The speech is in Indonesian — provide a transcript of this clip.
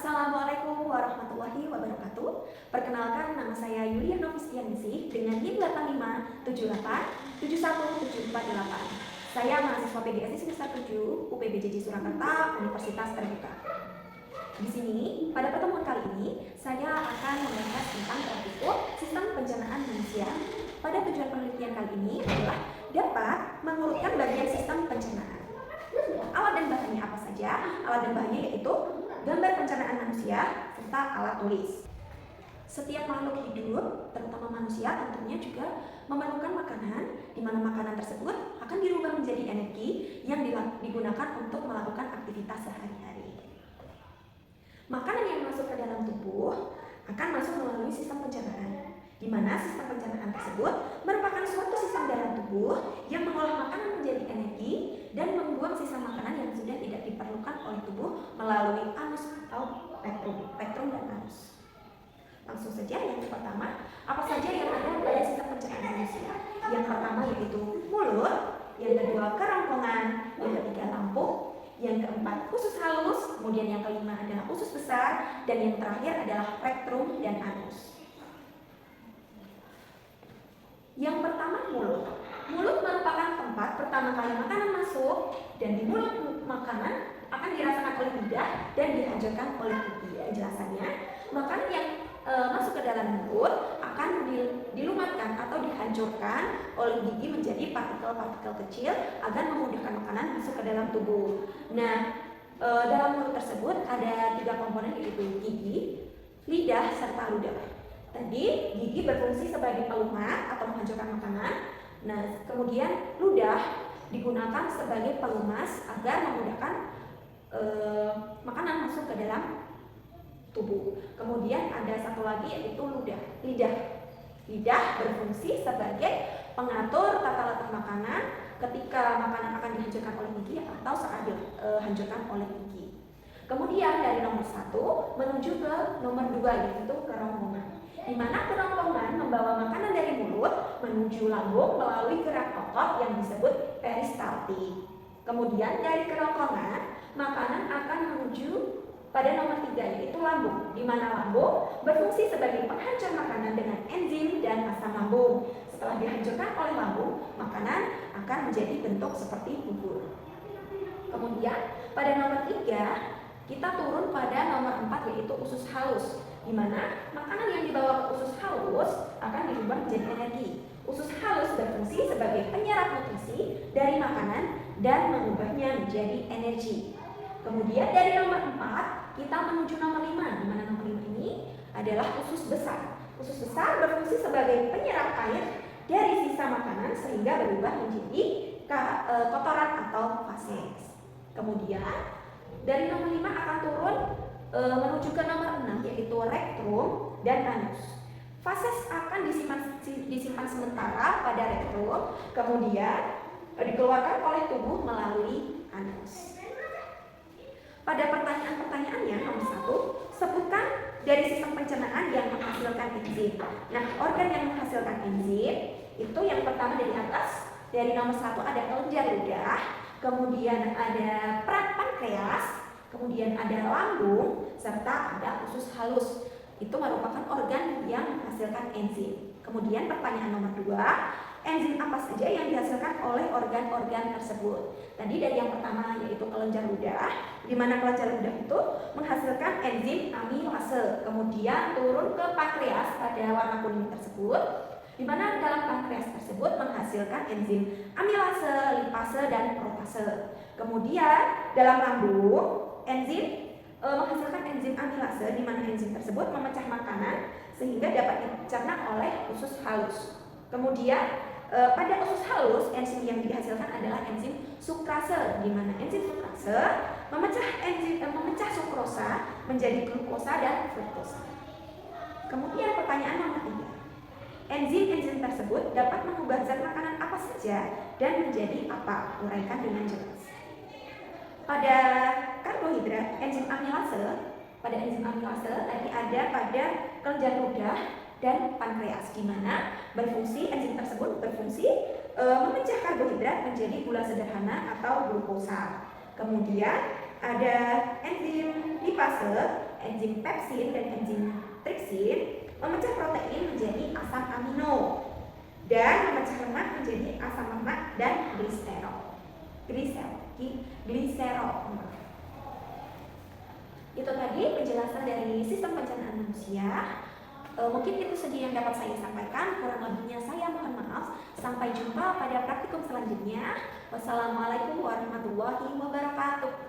Assalamualaikum warahmatullahi wabarakatuh. Perkenalkan, nama saya Yulia Novistianingsih dengan NIM 8578717448. Saya mahasiswa PGSI semester 7 UPBJJ Surakarta, Universitas Terbuka. Di sini, pada pertemuan kali ini, saya akan membahas tentang praktikum sistem pencernaan manusia. Pada tujuan penelitian kali ini adalah dapat mengurutkan bagian sistem pencernaan. Alat dan bahannya apa saja? Alat dan bahannya yaitu gambar pencernaan manusia serta alat tulis. Setiap makhluk hidup, terutama manusia, tentunya juga memerlukan makanan, di mana makanan tersebut akan dirubah menjadi energi yang digunakan untuk melakukan aktivitas sehari-hari. Makanan yang masuk ke dalam tubuh akan masuk melalui sistem pencernaan, di mana sistem pencernaan tersebut merupakan suatu sistem dalam tubuh yang mengolah makanan menjadi energi dan membuang sisa makanan yang sudah tidak diperlukan oleh tubuh melalui anus atau rektum dan anus. Langsung saja, yang pertama, apa saja yang ada pada sistem pencernaan manusia? Yang pertama yaitu mulut, yang kedua kerongkongan, yang ketiga lambung, yang keempat usus halus, kemudian yang kelima adalah usus besar, dan yang terakhir adalah rektum dan anus. Yang pertama, mulut. Mulut merupakan tempat pertama kali makanan masuk, dan di mulut makanan akan dirasakan oleh lidah dan dihancurkan oleh gigi. Jelasannya, makanan yang masuk ke dalam mulut akan dilumatkan atau dihancurkan oleh gigi menjadi partikel-partikel kecil agar memudahkan makanan masuk ke dalam tubuh. Nah, dalam mulut tersebut ada 3 komponen, yaitu gigi, lidah, serta ludah. Tadi gigi berfungsi sebagai pelumat atau menghancurkan makanan. Nah, kemudian ludah digunakan sebagai pelumas agar memudahkan makanan masuk ke dalam tubuh. Kemudian ada satu lagi yaitu lidah. Lidah berfungsi sebagai pengatur tata letak makanan ketika makanan akan dihancurkan oleh gigi atau saat dihancurkan oleh gigi. Kemudian dari nomor 1 menuju ke nomor 2 yaitu kerongkongan, di mana kerongkongan membawa makanan dari mulut menuju lambung melalui gerak otot yang disebut peristaltik. Kemudian dari kerongkongan makanan akan menuju pada nomor 3 yaitu lambung, di mana lambung berfungsi sebagai penghancur makanan dengan enzim dan asam lambung. Setelah dihancurkan oleh lambung, makanan akan menjadi bentuk seperti bubur. Kemudian pada nomor 3 kita turun pada nomor 4 yaitu usus halus, di mana makanan yang dibawa ke usus halus akan dirubah menjadi energi. Usus halus berfungsi sebagai penyerap nutrisi dari makanan dan mengubahnya menjadi energi. Kemudian dari nomor 4 kita menuju nomor 5, di mana nomor 5 ini adalah usus besar. Usus besar berfungsi sebagai penyerap air dari sisa makanan sehingga berubah menjadi kotoran atau fases. Kemudian dari nomor 5 akan turun menuju ke nomor 6 yaitu rektum dan anus. Fases akan disimpan sementara pada rektum, kemudian dikeluarkan oleh tubuh melalui anus. Pada pertanyaan-pertanyaannya, nomor 1, sebutkan dari sistem pencernaan yang menghasilkan enzim. Nah, organ yang menghasilkan enzim itu yang pertama dari atas, dari nomor 1 ada kelenjar ludah, kemudian ada pankreas, kemudian ada lambung, serta ada usus halus. Itu merupakan organ yang menghasilkan enzim. Kemudian pertanyaan nomor 2, enzim apa saja yang dihasilkan oleh organ-organ tersebut? Tadi dari yang pertama yaitu kelenjar ludah, di mana kelenjar ludah itu menghasilkan enzim amilase. Kemudian turun ke pankreas pada warna kuning tersebut, di mana dalam pankreas tersebut menghasilkan enzim amilase, lipase, dan protase. Kemudian dalam lambung menghasilkan enzim amilase, di mana enzim tersebut memecah makanan sehingga dapat dicerna oleh usus halus. Kemudian pada usus halus enzim yang dihasilkan adalah enzim sukrase, di mana enzim sukrase memecah sukrosa menjadi glukosa dan fruktosa. Kemudian pertanyaan nomor 3, enzim-enzim tersebut dapat mengubah zat makanan apa saja dan menjadi apa? Uraikan dengan jelas. Pada karbohidrat, enzim amilase tadi ada pada kelenjar ludah dan pankreas, di mana enzim tersebut berfungsi memecah karbohidrat menjadi gula sederhana atau glukosa. Kemudian ada enzim lipase, enzim pepsin, dan enzim tripsin memecah protein menjadi asam amino dan memecah lemak menjadi asam lemak dan gliserol. Itu tadi penjelasan dari sistem pencernaan manusia. Mungkin itu saja yang dapat saya sampaikan. Kurang lebihnya saya mohon maaf. Sampai jumpa pada praktikum selanjutnya. Wassalamualaikum warahmatullahi wabarakatuh.